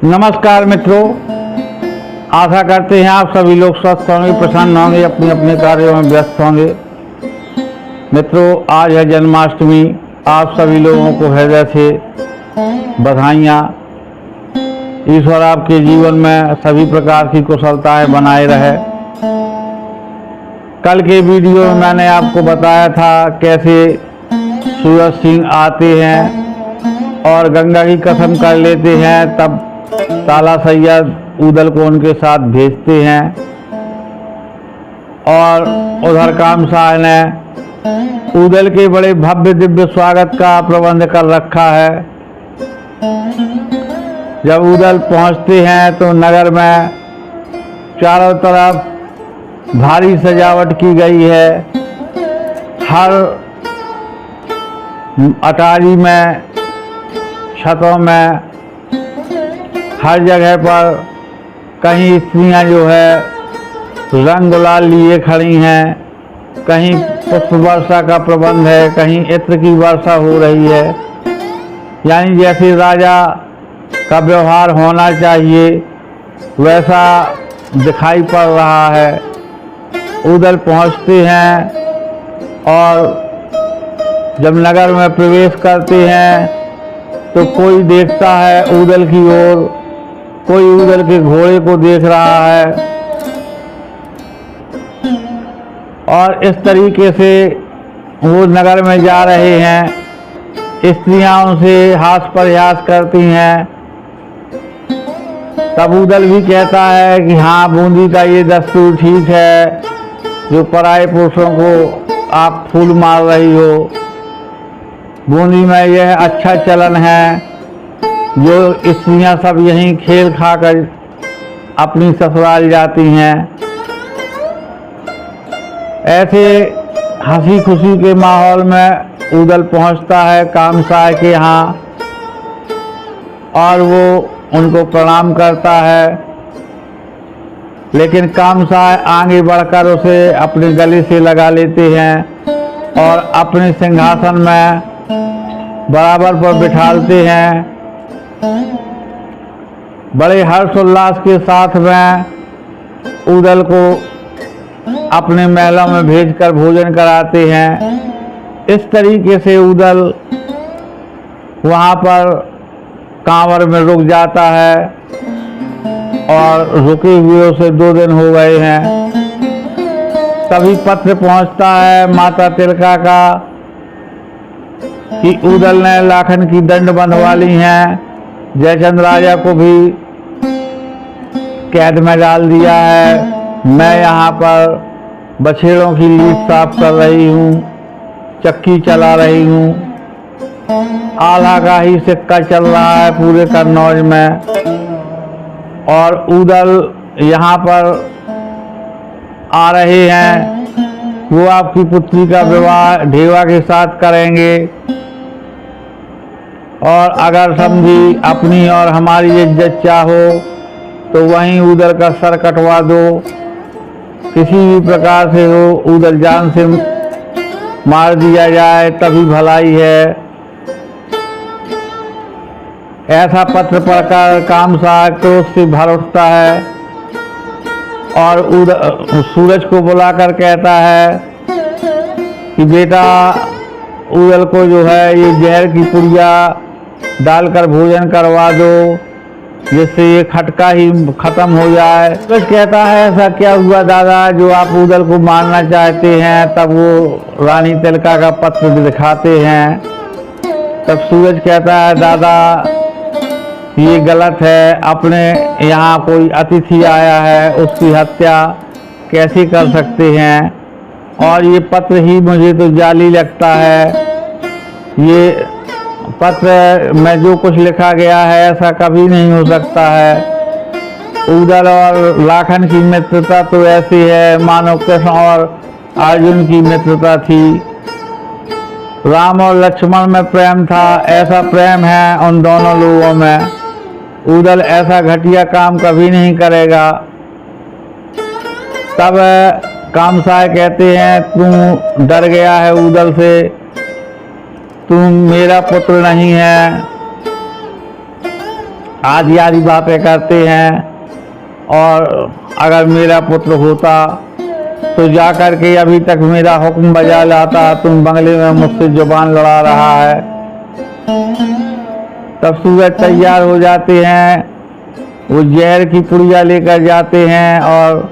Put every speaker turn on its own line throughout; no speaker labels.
नमस्कार मित्रों, आशा करते हैं आप सभी लोग स्वस्थ होंगे, प्रसन्न होंगे, अपने अपने कार्यों में व्यस्त होंगे। मित्रों, आज है जन्माष्टमी। आप सभी लोगों को हृदय से बधाइयाँ। ईश्वर आपके जीवन में सभी प्रकार की कुशलताएं बनाए रहे। कल के वीडियो में मैंने आपको बताया था कैसे सूरज सिंह आते हैं और गंगा की कसम कर लेते हैं, तब ताला सैयद उदल को उनके साथ भेजते हैं और उधर कामसाय ने उदल के बड़े भव्य दिव्य स्वागत का प्रबंध कर रखा है। जब उदल पहुंचते हैं तो नगर में चारों तरफ भारी सजावट की गई है। हर अटारी में, छतों में, हर जगह पर कहीं स्त्रियां जो है रंग गुलाल लिए खड़ी हैं, कहीं पुष्प वर्षा का प्रबंध है, कहीं इत्र की वर्षा हो रही है। यानी जैसे राजा का व्यवहार होना चाहिए वैसा दिखाई पड़ रहा है। उदल पहुंचते हैं और जब नगर में प्रवेश करते हैं तो कोई देखता है उदल की ओर, कोई उदल के घोड़े को देख रहा है और इस तरीके से वो नगर में जा रहे हैं। स्त्रियां उनसे हास परिहास करती हैं। तब उदल भी कहता है कि हाँ, बूंदी का ये दस्तूर ठीक है, जो पराये पुरुषों को आप फूल मार रही हो। बूंदी में यह अच्छा चलन है, जो स्त्रियां सब यहीं खेल खाकर अपनी ससुराल जाती हैं। ऐसे हंसी खुशी के माहौल में उदल पहुंचता है कामसाय के यहाँ और वो उनको प्रणाम करता है। लेकिन कामसाय आगे बढ़कर उसे अपने गले से लगा लेते हैं और अपने सिंहासन में बराबर पर बिठालते हैं। बड़े हर्षोल्लास के साथ में उदल को अपने महलों में भेजकर भोजन कराते हैं। इस तरीके से उदल वहाँ पर कांवर में रुक जाता है और रुके हुए उसे 2 दिन हो गए हैं। तभी पत्र पहुँचता है माता तिलका का कि उदल ने लाखन की दंड बंधवा ली हैं, जयचंद राजा को भी कैद में डाल दिया है। मैं यहाँ पर बछेड़ों की लीद साफ कर रही हूँ, चक्की चला रही हूँ। आला का ही सिक्का चल रहा है पूरे कन्नौज में और उदल यहाँ पर आ रहे हैं। वो आपकी पुत्री का विवाह ढेवा के साथ करेंगे और अगर समझी अपनी और हमारी इज्जत चाहो तो वहीं उदल का सर कटवा दो। किसी भी प्रकार से हो उदल जान से मार दिया जाए तभी भलाई है। ऐसा पत्र पढ़कर कामसाय क्रोध से भर उठता है और सूरज को बुलाकर कहता है कि बेटा, उदल को जो है ये जहर की पुड़िया डालकर भोजन करवा दो, जिससे ये खटका ही खत्म हो जाए। सूरज कहता है ऐसा क्या हुआ दादा जो आप उदल को मारना चाहते हैं। तब वो रानी तिलका का पत्र दिखाते हैं। तब सूरज कहता है दादा, ये गलत है, अपने यहाँ कोई अतिथि आया है उसकी हत्या कैसे कर सकते हैं, और ये पत्र ही मुझे तो जाली लगता है। ये पत्र में जो कुछ लिखा गया है ऐसा कभी नहीं हो सकता है। उदल और लाखन की मित्रता तो ऐसी है मानो कृष्ण और अर्जुन की मित्रता थी। राम और लक्ष्मण में प्रेम था, ऐसा प्रेम है उन दोनों लोगों में। उदल ऐसा घटिया काम कभी नहीं करेगा। तब कामसाय कहते हैं तू डर गया है उदल से, तू मेरा पुत्र नहीं है। आदि आदि बातें करते हैं। और अगर मेरा पुत्र होता तो जा कर के अभी तक मेरा हुक्म बजा लाता, तुम बंगले में मुझसे जुबान लड़ा रहा है। तब सूरज तैयार हो जाते हैं, वो जहर की पुड़िया लेकर जाते हैं और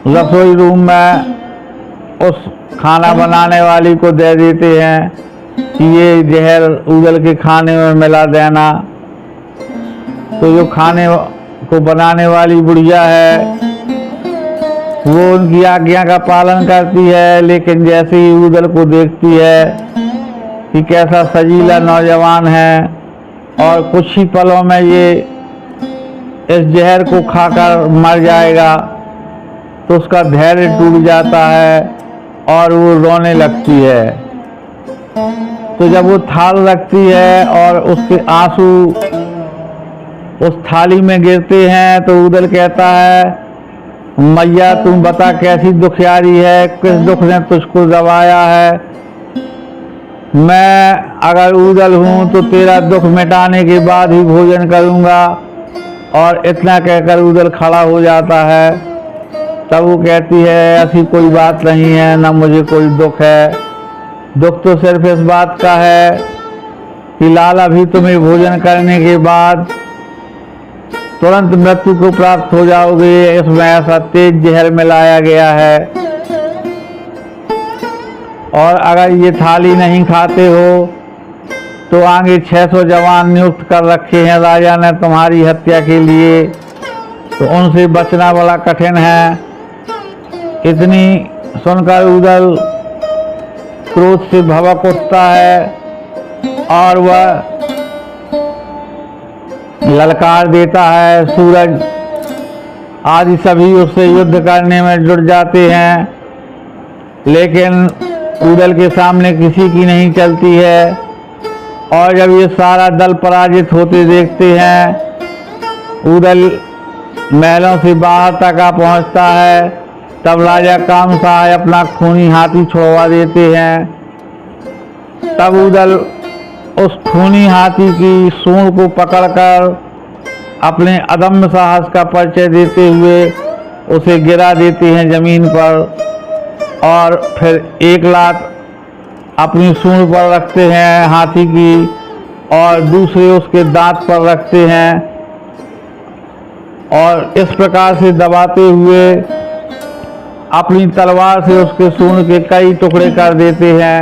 रसोई रूम में उस खाना बनाने वाली को दे देते हैं कि ये जहर उदल के खाने में मिला देना। तो जो खाने को बनाने वाली बुढ़िया है वो उनकी आज्ञा का पालन करती है, लेकिन जैसे ही उदल को देखती है कि कैसा सजीला नौजवान है और कुछ ही पलों में ये इस जहर को खाकर मर जाएगा, तो उसका धैर्य टूट जाता है और वो रोने लगती है। तो जब वो थाल रखती है और उसके आंसू उस थाली में गिरते हैं तो उदल कहता है, मैया तुम बता कैसी दुखियारी है, किस दुख ने तुझको दबाया है। मैं अगर उदल हूँ तो तेरा दुख मिटाने के बाद ही भोजन करूँगा। और इतना कहकर उदल खड़ा हो जाता है। तब वो कहती है, ऐसी कोई बात नहीं है, ना मुझे कोई दुख है। दुख तो सिर्फ इस बात का है कि लाल अभी तुम्हें भोजन करने के बाद तुरंत मृत्यु को प्राप्त हो जाओगे, इसमें ऐसा तेज जहर मिलाया गया है। और अगर ये थाली नहीं खाते हो तो आगे 600 जवान नियुक्त कर रखे हैं राजा ने तुम्हारी हत्या के लिए, तो उनसे बचना बड़ा कठिन है। इतनी सुनकर उदल क्रोध से भड़क उठता है और वह ललकार देता है। सूरज आदि सभी उससे युद्ध करने में जुट जाते हैं, लेकिन उदल के सामने किसी की नहीं चलती है। और जब ये सारा दल पराजित होते देखते हैं, उदल महलों से बाहर तक आ पहुंचता है। तब राजा कामसाय अपना खूनी हाथी छुड़वा देते हैं। तब उदल उस खूनी हाथी की सूंड को पकड़कर अपने अदम्य साहस का परिचय देते हुए उसे गिरा देते हैं जमीन पर, और फिर एक लात अपनी सूंड पर रखते हैं हाथी की और दूसरे उसके दांत पर रखते हैं, और इस प्रकार से दबाते हुए अपनी तलवार से उसके सूंड के कई टुकड़े कर देते हैं।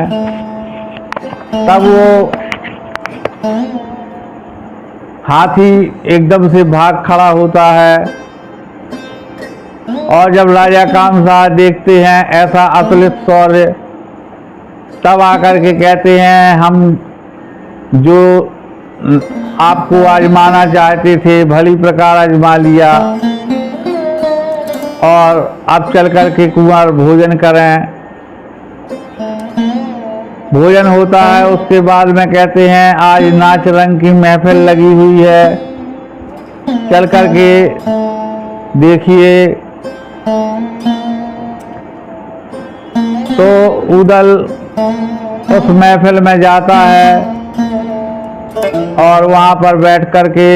तब वो हाथी एकदम से भाग खड़ा होता है, और जब राजा कामसाय देखते हैं ऐसा अतुलित शौर्य, तब आकर के कहते हैं, हम जो आपको आजमाना चाहते थे भली प्रकार आजमा लिया, और अब चल कर के कुंवर भोजन करें। भोजन होता है, उसके बाद में कहते हैं, आज नाच रंग की महफिल लगी हुई है, चल कर के देखिए। तो उदल उस महफिल में जाता है और वहाँ पर बैठ कर के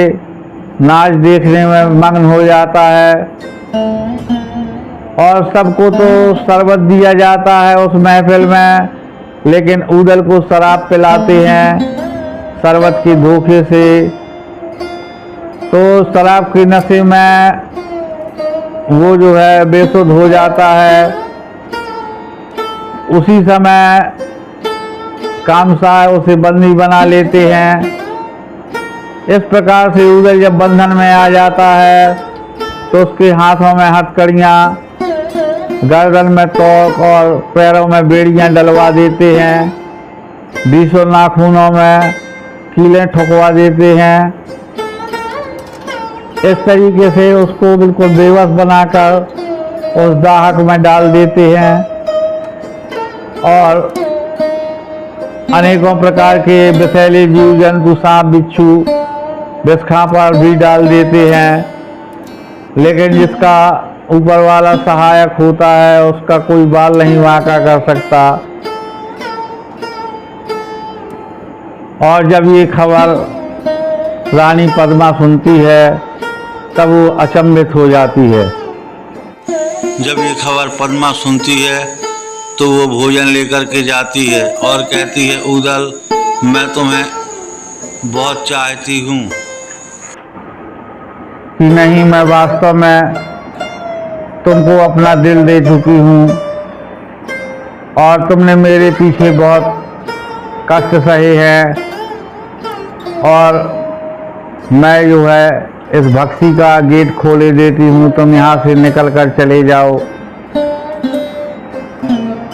नाच देखने में मग्न हो जाता है। और सबको तो शरबत दिया जाता है उस महफिल में, लेकिन उदल को शराब पिलाते हैं शरबत के धोखे से। तो शराब के नशे में वो जो है बेसुध हो जाता है। उसी समय कामसाय उसे बंदी बना लेते हैं। इस प्रकार से उदल जब बंधन में आ जाता है तो उसके हाथों में हथकड़ियाँ, गर्दन में तोक और पैरों में बेड़ियां डलवा देते हैं, 20 नाखूनों में कीलें ठुकवा देते हैं। इस तरीके से उसको बिल्कुल बेबस बनाकर उस दाहक में डाल देते हैं, और अनेकों प्रकार के विषैले जीव जंतु, सांप बिच्छू, विषखां पर भी डाल देते हैं। लेकिन जिसका ऊपर वाला सहायक होता है उसका कोई बाल नहीं वाका कर सकता। और जब ये खबर रानी पद्मा सुनती है तब वो अचंभित हो जाती है।
जब ये खबर पद्मा सुनती है तो वो भोजन लेकर के जाती है और कहती है, ऊदल, मैं तुम्हें बहुत चाहती हूँ।
कि नहीं, मैं वास्तव में तुमको अपना दिल दे चुकी हूँ और तुमने मेरे पीछे बहुत कष्ट सहे हैं और मैं जो है इस भक्ति का गेट खोले देती हूँ, तुम यहाँ से निकल कर चले जाओ।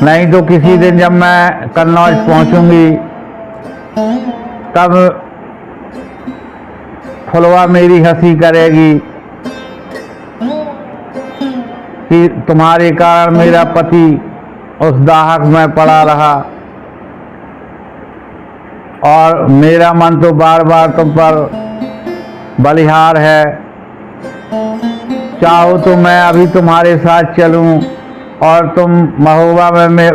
नहीं तो किसी दिन जब मैं कन्नौज पहुँचूंगी तब फुलवा मेरी हंसी करेगी कि तुम्हारे कारण मेरा पति उस दाहक में पड़ा रहा और मेरा मन तो बार बार तुम पर बलिहार है। चाहो तो मैं अभी तुम्हारे साथ चलूं और तुम महोबा में मैं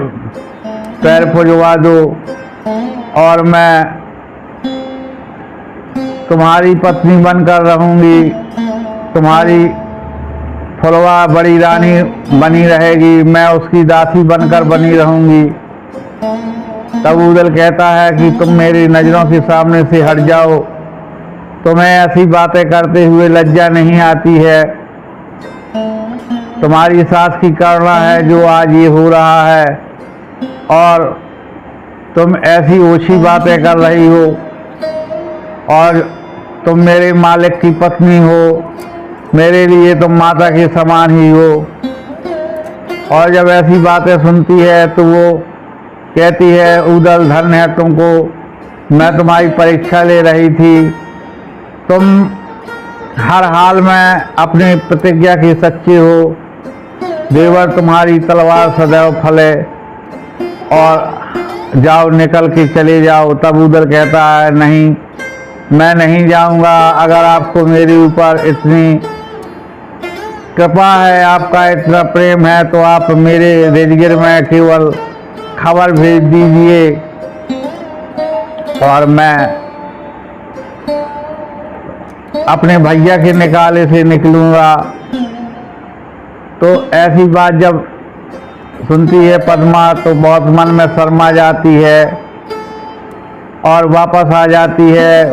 पैर पुजवा दो और मैं तुम्हारी पत्नी बनकर रहूंगी, तुम्हारी फुलवा बड़ी रानी बनी रहेगी, मैं उसकी दासी बनकर बनी रहूंगी। तब ऊदल कहता है कि तुम मेरी नज़रों के सामने से हट जाओ, तुम्हें ऐसी बातें करते हुए लज्जा नहीं आती है। तुम्हारी सास की करुणा है जो आज ये हो रहा है और तुम ऐसी ओछी बातें कर रही हो और तुम मेरे मालिक की पत्नी हो, मेरे लिए तुम माता के समान ही हो। और जब ऐसी बातें सुनती है तो वो कहती है, ऊदल, धन्य है तुमको, मैं तुम्हारी परीक्षा ले रही थी, तुम हर हाल में अपनी प्रतिज्ञा के सच्चे हो, देवर तुम्हारी तलवार सदैव फले और जाओ, निकल के चले जाओ। तब ऊदल कहता है, नहीं, मैं नहीं जाऊंगा, अगर आपको मेरे ऊपर इतनी कृपा है, आपका इतना प्रेम है तो आप मेरे रेजगिर में केवल खबर भेज दीजिए और मैं अपने भैया के निकाले से निकलूंगा। तो ऐसी बात जब सुनती है पद्मा तो बहुत मन में शर्मा जाती है और वापस आ जाती है,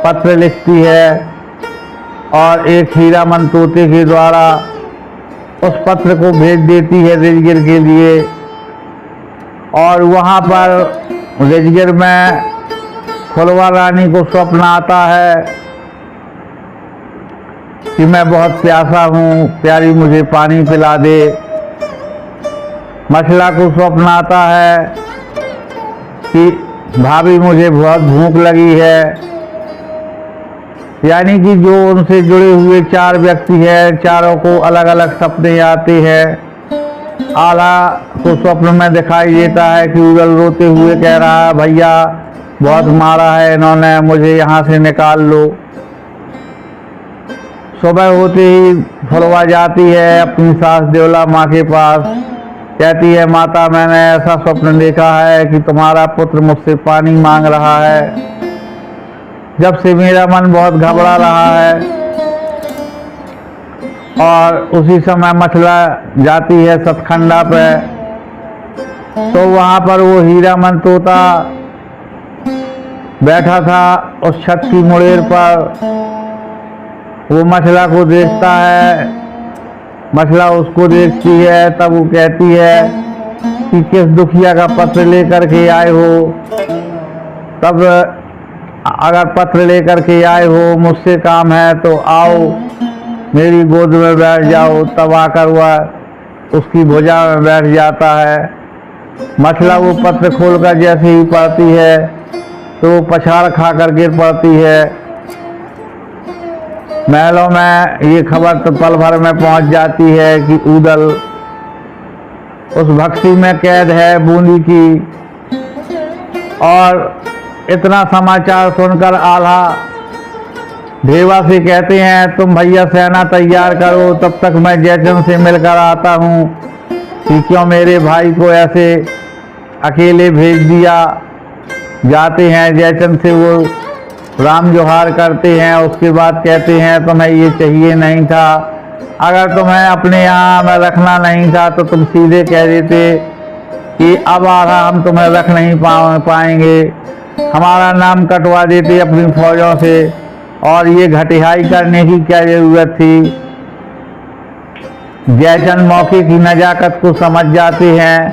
पत्र लिखती है और एक हीरामन तोते के द्वारा उस पत्र को भेज देती है रेजगिर के लिए। और वहाँ पर रेजगिर में फुलवा रानी को स्वप्न आता है कि मैं बहुत प्यासा हूँ, प्यारी मुझे पानी पिला दे। मछला को स्वप्न आता है कि भाभी मुझे बहुत भूख लगी है। यानी कि जो उनसे जुड़े हुए 4 व्यक्ति हैं, चारों को अलग अलग सपने आते हैं। आला को स्वप्न में दिखाई देता है कि ऊदल रोते हुए कह रहा है, भैया बहुत मारा है इन्होंने, मुझे यहाँ से निकाल लो। सुबह होते ही फुलवा जाती है अपनी सास देवला माँ के पास, कहती है, माता, मैंने ऐसा स्वप्न देखा है कि तुम्हारा पुत्र मुझसे पानी मांग रहा है। जब से मेरा मन बहुत घबरा रहा है। और उसी समय मछला जाती है सतखंडा पे, तो वहाँ पर वो हीरामन तोता बैठा था उस छत की मुड़ेर पर। वो मछला को देखता है, मछला उसको देखती है, तब वो कहती है कि किस दुखिया का पत्र लेकर के आए हो। तब अगर पत्र लेकर के आए हो, मुझसे काम है तो आओ मेरी गोद में बैठ जाओ। तब आकर वह उसकी भुजा में बैठ जाता है। मछला वो पत्र खोलकर जैसे ही पढ़ती है तो वो पछाड़ खाकर गिर पड़ती है। महलों में ये खबर तो पल भर में पहुंच जाती है कि ऊदल उस भक्ति में कैद है बूंदी की। और इतना समाचार सुनकर आल्हा देवा से कहते हैं, तुम भैया सेना तैयार करो, तब तक मैं जयचंद से मिलकर आता हूँ कि क्यों मेरे भाई को ऐसे अकेले भेज दिया। जाते हैं, जयचंद से वो राम जोहार करते हैं। उसके बाद कहते हैं तुम्हें ये चाहिए नहीं था, अगर तुम्हें अपने यहाँ में रखना नहीं था तो तुम सीधे कह देते कि अब आधा हम तुम्हें रख नहीं पाएंगे, हमारा नाम कटवा देते अपनी फौजों से, और ये घटिहाई करने की क्या जरूरत थी। जयचंद मौके की नजाकत को समझ जाते हैं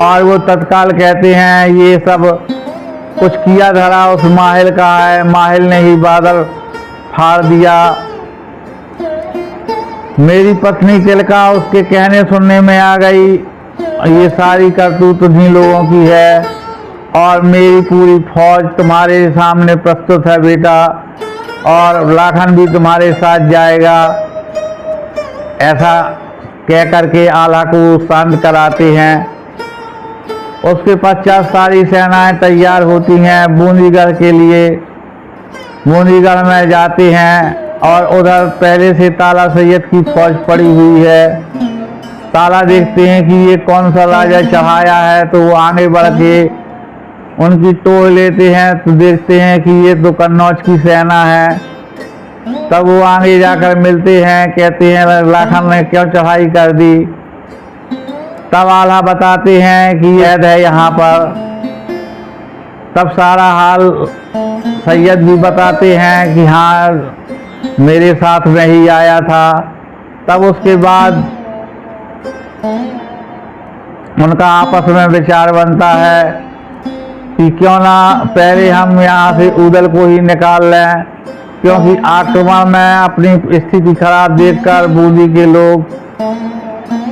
और वो तत्काल कहते हैं ये सब कुछ किया धरा उस माहिल का है, माहिल ने ही बादल फाड़ दिया। मेरी पत्नी तिलका उसके कहने सुनने में आ गई, ये सारी करतूत उन्हीं लोगों की है और मेरी पूरी फौज तुम्हारे सामने प्रस्तुत है बेटा, और लाखन भी तुम्हारे साथ जाएगा। ऐसा कह करके आला को शांत कराते हैं। उसके पश्चात सारी सेनाएं तैयार होती हैं बूंदीगढ़ के लिए। बूंदीगढ़ में जाते हैं और उधर पहले से ताला सैयद की फौज पड़ी हुई है। ताला देखते हैं कि ये कौन सा राजा चढ़ाया है, तो वो आगे बढ़ के उनकी टोह लेते हैं तो देखते हैं कि ये तो कन्नौज की सेना है। तब वो आगे जाकर मिलते हैं, कहते हैं लाखन ने क्यों चढ़ाई कर दी। तब आला बताते हैं कि कैद है यहाँ पर। तब सारा हाल सैयद भी बताते हैं कि हाँ मेरे साथ में ही आया था। तब उसके बाद उनका आपस में विचार बनता है कि क्यों ना पहले हम यहाँ से उदल को ही निकाल लें, क्योंकि आक्रमण में अपनी स्थिति खराब देखकर बूंदी के लोग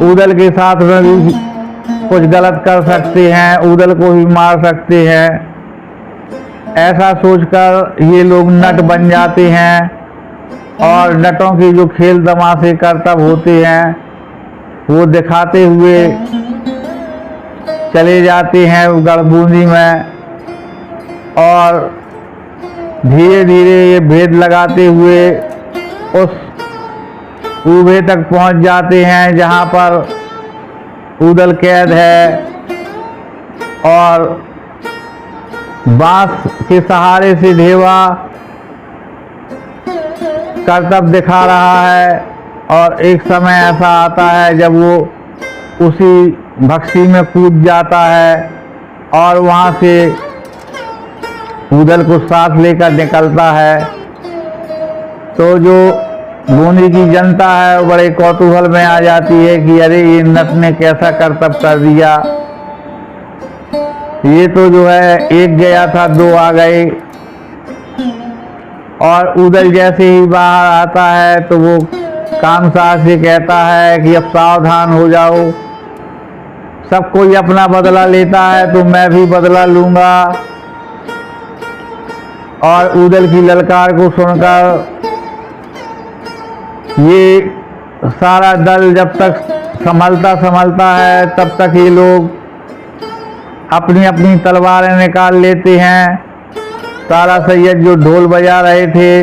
उदल के साथ में भी कुछ गलत कर सकते हैं, उदल को ही मार सकते हैं। ऐसा सोचकर ये लोग नट बन जाते हैं और नटों के जो खेल तमाशे करतब होते हैं वो दिखाते हुए चले जाते हैं गढ़बूंदी में, और धीरे धीरे ये भेद लगाते हुए उस ऊभे तक पहुंच जाते हैं जहां पर उदल कैद है और बांस के सहारे से ढेवा करतब दिखा रहा है। और एक समय ऐसा आता है जब वो उसी भक्सी में कूद जाता है और वहाँ से उदल को साथ लेकर निकलता है। तो जो बूंदी की जनता है वो बड़े कौतूहल में आ जाती है कि अरे ये नट ने कैसा करतब कर दिया, ये तो जो है एक गया था दो आ गए। और उदल जैसे ही बाहर आता है तो वो कामसार से कहता है कि अब सावधान हो जाओ, सब कोई अपना बदला लेता है तो मैं भी बदला लूंगा। और उदल की ललकार को सुनकर ये सारा दल जब तक संभलता है तब तक ये लोग अपनी अपनी तलवारें निकाल लेते हैं। ताला सैयद जो ढोल बजा रहे थे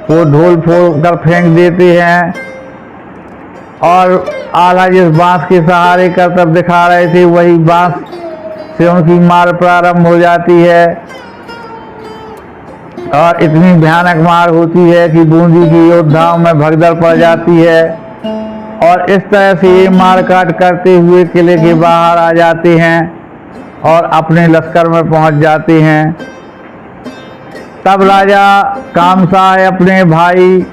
वो ढोल फोड़ कर फेंक देते हैं, और आला जिस बांस के सहारे करतब दिखा रहे थे वही बांस से उनकी मार प्रारंभ हो जाती है। और इतनी भयानक मार होती है कि बूंदी की योद्धाओं में भगदड़ पड़ जाती है, और इस तरह से ये मार काट करते हुए किले के बाहर आ जाते हैं और अपने लश्कर में पहुंच जाते हैं। तब राजा कामसाय अपने भाई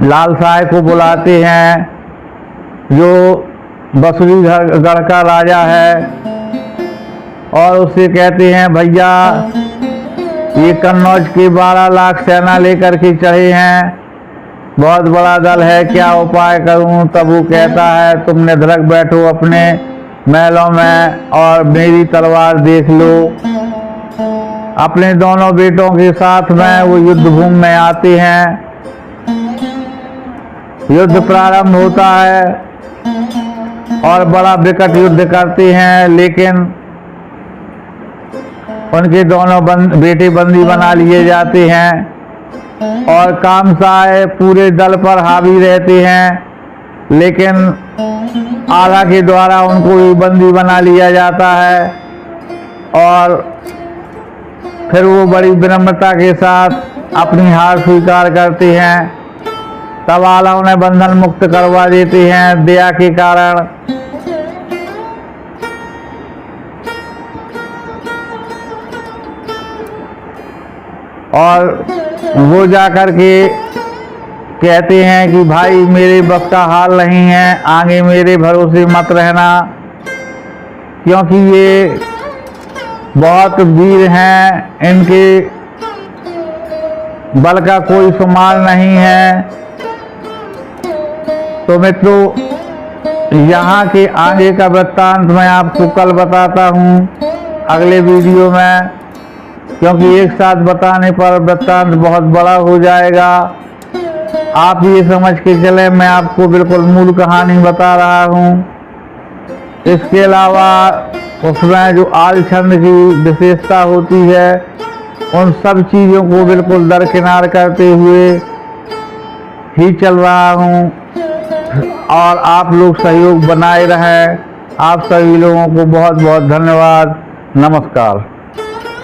लाल साय को बुलाते हैं, जो बसुरीगढ़ का राजा है, और उससे कहते हैं भैया ये कन्नौज की 12 लाख सेना लेकर के चढ़े हैं, बहुत बड़ा दल है, क्या उपाय करूं। तब वो कहता है तुम निधड़क बैठो अपने महलों में और मेरी तलवार देख लो। अपने दोनों बेटों के साथ में वो युद्ध भूमि में आते हैं। युद्ध प्रारंभ होता है और बड़ा विकट युद्ध करते हैं, लेकिन उनके दोनों बेटे बंदी बना लिए जाते हैं और कामसाय पूरे दल पर हावी रहते हैं, लेकिन आला के द्वारा उनको भी बंदी बना लिया जाता है। और फिर वो बड़ी विनम्रता के साथ अपनी हार स्वीकार करते हैं। तब आला उन्हें बंधन मुक्त करवा देते हैं दया के कारण। और वो जा कर के कहते हैं कि भाई मेरे बस का हाल नहीं है, आगे मेरे भरोसे मत रहना, क्योंकि ये बहुत वीर हैं, इनके बल का कोई सुमाल नहीं है। तो मित्रों, यहाँ के आगे का वृत्तांत मैं आपको कल बताता हूँ अगले वीडियो में, क्योंकि एक साथ बताने पर वृत्तांत बहुत बड़ा हो जाएगा। आप ये समझ के चले मैं आपको बिल्कुल मूल कहानी बता रहा हूँ। इसके अलावा उसमें जो आल छंद की विशेषता होती है, उन सब चीज़ों को बिल्कुल दरकिनार करते हुए ही चल रहा हूँ। और आप लोग सहयोग बनाए रहें। आप सभी लोगों को बहुत बहुत धन्यवाद। नमस्कार।